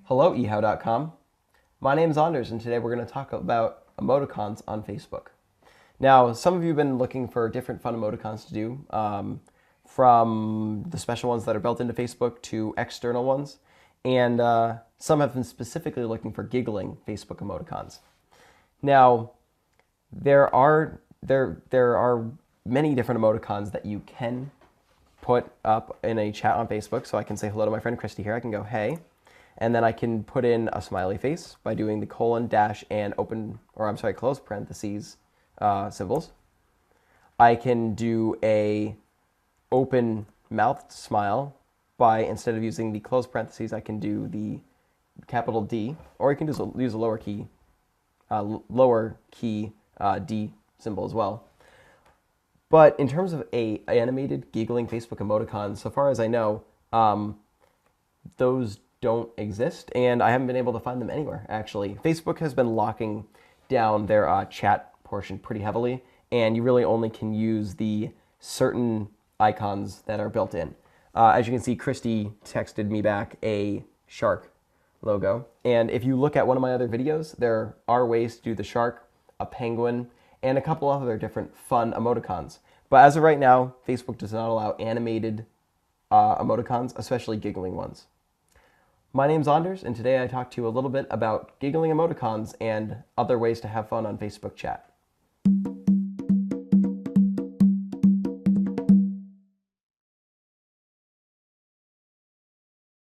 Hello, ehow.com. My name is Anders, and today we're going to talk about emoticons on Facebook. Now, some of you have been looking for different fun emoticons to do, from the special ones that are built into Facebook to external ones, and some have been specifically looking for giggling Facebook emoticons. Now, there are many different emoticons that you can put up in a chat on Facebook. So I can say hello to my friend Christy here. I can go, hey. And then I can put in a smiley face by doing the colon, dash, and close parentheses symbols. I can do a open mouthed smile by, instead of using the close parentheses, I can do the capital D, or you can use a lower key D symbol as well. But in terms of a animated giggling Facebook emoticon, so far as I know, those don't exist, and I haven't been able to find them anywhere, actually. Facebook has been locking down their chat portion pretty heavily, and you really only can use the certain icons that are built in. As you can see, Christy texted me back a shark logo, and if you look at one of my other videos, there are ways to do the shark, a penguin, and a couple other different fun emoticons. But as of right now, Facebook does not allow animated emoticons, especially giggling ones. My name's Anders, and today I talked to you a little bit about giggling emoticons and other ways to have fun on Facebook chat.